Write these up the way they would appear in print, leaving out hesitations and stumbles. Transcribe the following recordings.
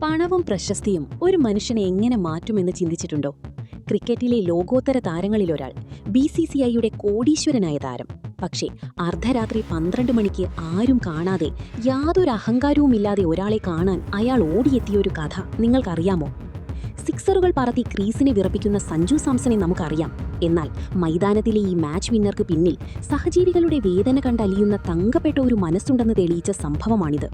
പണവും പ്രശസ്തിയും ഒരു മനുഷ്യനെ എങ്ങനെ മാറ്റുമെന്ന് ചിന്തിച്ചിട്ടുണ്ടോ? ക്രിക്കറ്റിലെ ലോകോത്തര താരങ്ങളിലൊരാൾ, BCCIയുടെ കോടീശ്വരനായ താരം. പക്ഷേ അർദ്ധരാത്രി 12 മണിക്ക് ആരും കാണാതെ, യാതൊരു അഹങ്കാരവുമില്ലാതെ ഒരാളെ കാണാൻ അയാൾ ഓടിയെത്തിയൊരു കഥ നിങ്ങൾക്കറിയാമോ? സിക്സറുകൾ പറത്തി ക്രീസിനെ വിറപ്പിക്കുന്ന സഞ്ജു സാംസണെ നമുക്കറിയാം. എന്നാൽ മൈതാനത്തിലെ ഈ മാച്ച് വിന്നർക്ക് പിന്നിൽ സഹജീവികളുടെ വേദന കണ്ടലിയുന്ന തങ്കപ്പെട്ട ഒരു മനസ്സുണ്ടെന്ന് തെളിയിച്ച സംഭവമാണിത്.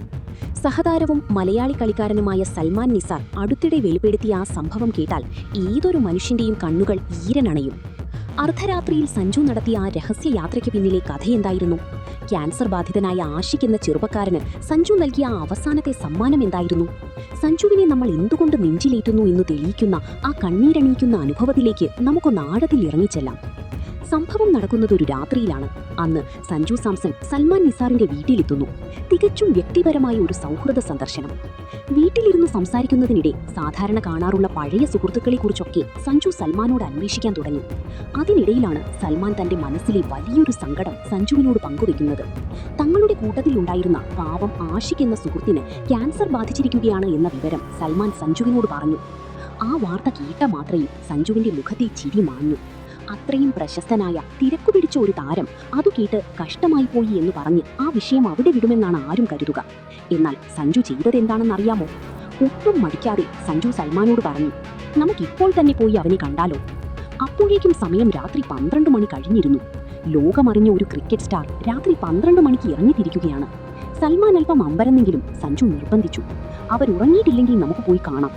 സഹതാരവും മലയാളി കളിക്കാരനുമായ സൽമാൻ നിസാർ അടുത്തിടെ വെളിപ്പെടുത്തിയ ആ സംഭവം കേട്ടാൽ ഏതൊരു മനുഷ്യന്റെയും കണ്ണുകൾ ഈരനണയും. അർദ്ധരാത്രിയിൽ സഞ്ജു നടത്തിയ ആ രഹസ്യയാത്രയ്ക്ക് പിന്നിലെ കഥയെന്തായിരുന്നു? ക്യാൻസർ ബാധിതനായ ആഷിഖ് എന്ന ചെറുപ്പക്കാരന് സഞ്ജു നൽകിയ ആ അവസാനത്തെ സമ്മാനം എന്തായിരുന്നു? സഞ്ജുവിനെ നമ്മൾ എന്തുകൊണ്ട് നെഞ്ചിലേറ്റുന്നു എന്ന് തെളിയിക്കുന്ന ആ കണ്ണീരണിയിക്കുന്ന അനുഭവത്തിലേക്ക് നമുക്കൊന്ന് ആഴത്തിൽ ഇറങ്ങിച്ചെല്ലാം. സംഭവം നടക്കുന്നത് ഒരു രാത്രിയിലാണ്. അന്ന് സഞ്ജു സാംസൺ സൽമാൻ നിസാറിന്റെ വീട്ടിലെത്തുന്നു. തികച്ചും വ്യക്തിപരമായ ഒരു സൗഹൃദ സന്ദർശനം. വീട്ടിലിരുന്ന് സംസാരിക്കുന്നതിനിടെ സാധാരണ കാണാറുള്ള പഴയ സുഹൃത്തുക്കളെക്കുറിച്ചൊക്കെ സഞ്ജു സൽമാനോട് അന്വേഷിക്കാൻ തുടങ്ങി. അതിനിടയിലാണ് സൽമാൻ തന്റെ മനസ്സിലെ വലിയൊരു സങ്കടം സഞ്ജുവിനോട് പങ്കുവെക്കുന്നത്. തങ്ങളുടെ കൂട്ടത്തിലുണ്ടായിരുന്ന പാവം ആഷിഖ് എന്ന സുഹൃത്തിന് ക്യാൻസർ ബാധിച്ചിരിക്കുകയാണ് എന്ന വിവരം സൽമാൻ സഞ്ജുവിനോട് പറഞ്ഞു. ആ വാർത്ത കേട്ട മാത്രയിൽ സഞ്ജുവിന്റെ മുഖത്തെ ചിരി മാഞ്ഞു. അത്രയും പ്രശസ്തനായ തിരക്കുപിടിച്ച ഒരു താരം അതു കേട്ട് കഷ്ടമായി പോയി എന്ന് പറഞ്ഞ് ആ വിഷയം അവിടെ വിടുമെന്നാണ് ആരും കരുതുക. എന്നാൽ സഞ്ജു ചെയ്തതെന്താണെന്നറിയാമോ? ഒട്ടും മടിക്കാതെ സഞ്ജു സൽമാനോട് പറഞ്ഞു, നമുക്കിപ്പോൾ തന്നെ പോയി അവനെ കണ്ടാലോ? അപ്പോഴേക്കും സമയം രാത്രി 12 മണി കഴിഞ്ഞിരുന്നു. ലോകമറിഞ്ഞ ഒരു ക്രിക്കറ്റ് സ്റ്റാർ രാത്രി 12 മണിക്ക് ഇറങ്ങിത്തിരിക്കുകയാണ്. സൽമാൻ അല്പം അമ്പരന്നെങ്കിലും സഞ്ജു നിർബന്ധിച്ചു. അവരുറങ്ങിയിട്ടില്ലെങ്കിൽ നമുക്ക് പോയി കാണാം.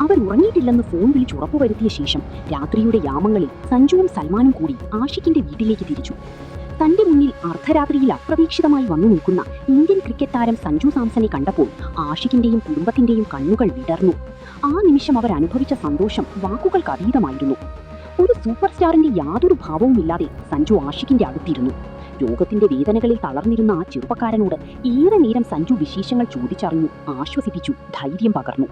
അവരുറങ്ങിയിട്ടില്ലെന്ന് ഫോൺ വിളിച്ച് ഉറപ്പുവരുത്തിയ ശേഷം രാത്രിയുടെ യാമങ്ങളിൽ സഞ്ജുവും സൽമാനും കൂടി ആഷിഖിന്റെ വീട്ടിലേക്ക് തിരിച്ചു. തന്റെ മുന്നിൽ അർദ്ധരാത്രിയിൽ അപ്രതീക്ഷിതമായി വന്നു നിൽക്കുന്ന ഇന്ത്യൻ ക്രിക്കറ്റ് താരം സഞ്ജു സാംസനെ കണ്ടപ്പോൾ ആഷിഖിന്റെയും കുടുംബത്തിന്റെയും കണ്ണുകൾ വിടർന്നു. ആ നിമിഷം അവർ അനുഭവിച്ച സന്തോഷം വാക്കുകൾക്ക് അതീതമായിരുന്നു. ഒരു സൂപ്പർ സ്റ്റാറിന്റെ യാതൊരു ഭാവവുമില്ലാതെ സഞ്ജു ആഷിഖിന്റെ അടുത്തിരുന്നു. രോഗത്തിന്റെ വേദനകളിൽ തളർന്നിരുന്ന ആ ചെറുപ്പക്കാരനോട് ഏറെ നേരം സഞ്ജു വിശേഷങ്ങൾ ചോദിച്ചറിഞ്ഞു, ആശ്വസിപ്പിച്ചു, ധൈര്യം പകർന്നു.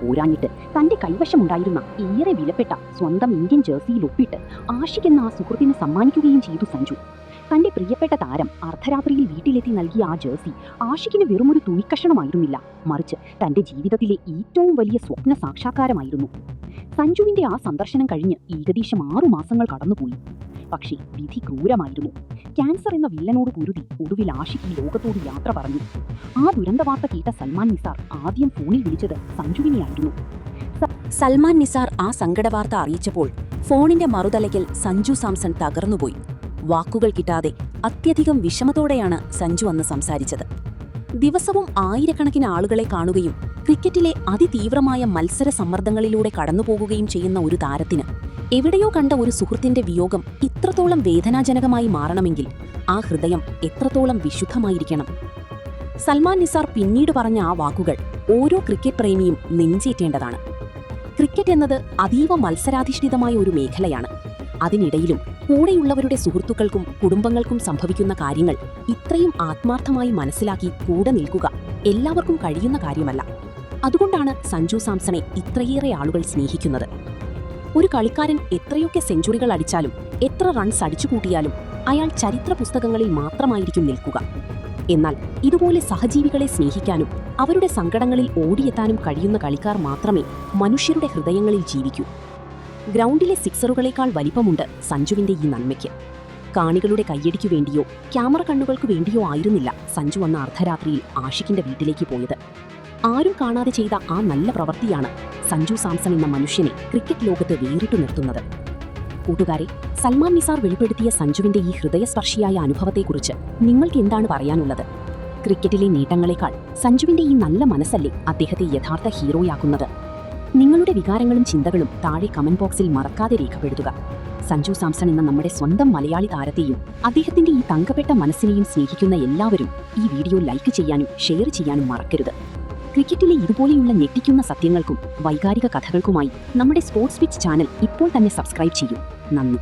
പോരാഞ്ഞിട്ട് തന്റെ കൈവശമുണ്ടായിരുന്ന ഏറെ വിലപ്പെട്ട സ്വന്തം ഇന്ത്യൻ ജേഴ്സിയിൽ ഒപ്പിട്ട് ആഷിഖ് എന്ന ആ സുഹൃത്തിന് സമ്മാനിക്കുകയും ചെയ്തു സഞ്ജു. തന്റെ പ്രിയപ്പെട്ട താരം അർദ്ധരാത്രിയിൽ വീട്ടിലെത്തി നൽകിയ ആ ജേഴ്സി ആഷിഖിന് വെറുമൊരു തുണിക്കഷണമായിരുന്നില്ല, മറിച്ച് തന്റെ ജീവിതത്തിലെ ഏറ്റവും വലിയ സ്വപ്ന സാക്ഷാത്കാരമായിരുന്നു. സഞ്ജുവിന്റെ ആ സന്ദർശനം കഴിഞ്ഞ് ഏകദേശം 6 മാസങ്ങൾ കടന്നുപോയി. പക്ഷേ വിധി ക്രൂരമായിരുന്നു. ക്യാൻസർ എന്ന വില്ലനോട് പൊരുതി ഒടുവിൽ ആഷിഖ് ഈ ലോകത്തോട് യാത്ര പറഞ്ഞു. ആ ദുരന്ത വാർത്ത കേട്ട സൽമാൻ നിസാർ ആദ്യം ഫോണിൽ വിളിച്ചത് സഞ്ജുവിനെയായിരുന്നു. സൽമാൻ നിസാർ ആ സങ്കടവാർത്ത അറിയിച്ചപ്പോൾ ഫോണിന്റെ മറുതലയ്ക്കൽ സഞ്ജു സാംസൺ തകർന്നുപോയി. വാക്കുകൾ കിട്ടാതെ അത്യധികം വിഷമത്തോടെയാണ് സഞ്ജു അന്ന് സംസാരിച്ചത്. ദിവസവും ആയിരക്കണക്കിന് ആളുകളെ കാണുകയും ക്രിക്കറ്റിലെ അതിതീവ്രമായ മത്സര സമ്മർദ്ദങ്ങളിലൂടെ കടന്നുപോകുകയും ചെയ്യുന്ന ഒരു താരത്തിന് എവിടെയോ കണ്ട ഒരു സുഹൃത്തിന്റെ വിയോഗം ഇത്രത്തോളം വേദനാജനകമായി മാറണമെങ്കിൽ ആ ഹൃദയം എത്രത്തോളം വിശുദ്ധമായിരിക്കണം? സൽമാൻ നിസാർ പിന്നീട് പറഞ്ഞ ആ വാക്കുകൾ ഓരോ ക്രിക്കറ്റ് പ്രേമിയും നെഞ്ചേറ്റേണ്ടതാണ്. ക്രിക്കറ്റ് എന്നത് അതീവ മത്സരാധിഷ്ഠിതമായ ഒരു മേഖലയാണ്. അതിനിടയിലും കൂടെയുള്ളവരുടെ സുഹൃത്തുക്കൾക്കും കുടുംബങ്ങൾക്കും സംഭവിക്കുന്ന കാര്യങ്ങൾ ഇത്രയും ആത്മാർത്ഥമായി മനസ്സിലാക്കി കൂടെ നിൽക്കുക എല്ലാവർക്കും കഴിയുന്ന കാര്യമല്ല. അതുകൊണ്ടാണ് സഞ്ജു സാംസണെ ഇത്രയേറെ ആളുകൾ സ്നേഹിക്കുന്നത്. ഒരു കളിക്കാരൻ എത്രയൊക്കെ സെഞ്ചുറികൾ അടിച്ചാലും എത്ര റൺസ് അടിച്ചുകൂട്ടിയാലും അയാൾ ചരിത്ര പുസ്തകങ്ങളിൽ മാത്രമായിരിക്കും നിൽക്കുക. എന്നാൽ ഇതുപോലെ സഹജീവികളെ സ്നേഹിക്കാനും അവരുടെ സങ്കടങ്ങളിൽ ഓടിയെത്താനും കഴിയുന്ന കളിക്കാർ മാത്രമേ മനുഷ്യരുടെ ഹൃദയങ്ങളിൽ ജീവിക്കൂ. ഗ്രൗണ്ടിലെ സിക്സറുകളേക്കാൾ വലിപ്പമുണ്ട് സഞ്ജുവിന്റെ ഈ നന്മയ്ക്ക്. കാണികളുടെ കയ്യടിക്കു വേണ്ടിയോ ക്യാമറ കണ്ണുകൾക്കു വേണ്ടിയോ ആയിരുന്നില്ല സഞ്ജു അന്ന് അർദ്ധരാത്രിയിൽ ആഷിഖിന്റെ വീട്ടിലേക്ക് പോയത്. ആരും കാണാതെ ചെയ്ത ആ നല്ല പ്രവൃത്തിയാണ് സഞ്ജു സാംസൺ എന്ന മനുഷ്യനെ ക്രിക്കറ്റ് ലോകത്ത് വേറിട്ടു നിർത്തുന്നത്. കൂട്ടുകാരെ, സൽമാൻ നിസാർ വെളിപ്പെടുത്തിയ സഞ്ജുവിന്റെ ഈ ഹൃദയസ്പർശിയായ അനുഭവത്തെക്കുറിച്ച് നിങ്ങൾക്ക് എന്താണ് പറയാനുള്ളത്? ക്രിക്കറ്റിലെ നേട്ടങ്ങളെക്കാൾ സഞ്ജുവിന്റെ ഈ നല്ല മനസ്സല്ലേ അദ്ദേഹത്തെ യഥാർത്ഥ ഹീറോയാക്കുന്നത്? നിങ്ങളുടെ വികാരങ്ങളും ചിന്തകളും താഴെ കമന്റ് ബോക്സിൽ മറക്കാതെ രേഖപ്പെടുത്തുക. സഞ്ജു സാംസൺ എന്ന നമ്മുടെ സ്വന്തം മലയാളി താരത്തെയും അദ്ദേഹത്തിന്റെ ഈ തങ്കപ്പെട്ട മനസ്സിനെയും സ്നേഹിക്കുന്ന എല്ലാവരും ഈ വീഡിയോ ലൈക്ക് ചെയ്യാനും ഷെയർ ചെയ്യാനും മറക്കരുത്. ക്രിക്കറ്റിലെ ഇതുപോലെയുള്ള ഞെട്ടിക്കുന്ന സത്യങ്ങൾക്കും വൈകാരിക കഥകൾക്കുമായി നമ്മുടെ സ്പോർട്സ് പിച്ച് ചാനൽ ഇപ്പോൾ തന്നെ സബ്സ്ക്രൈബ് ചെയ്യൂ. നന്ദി.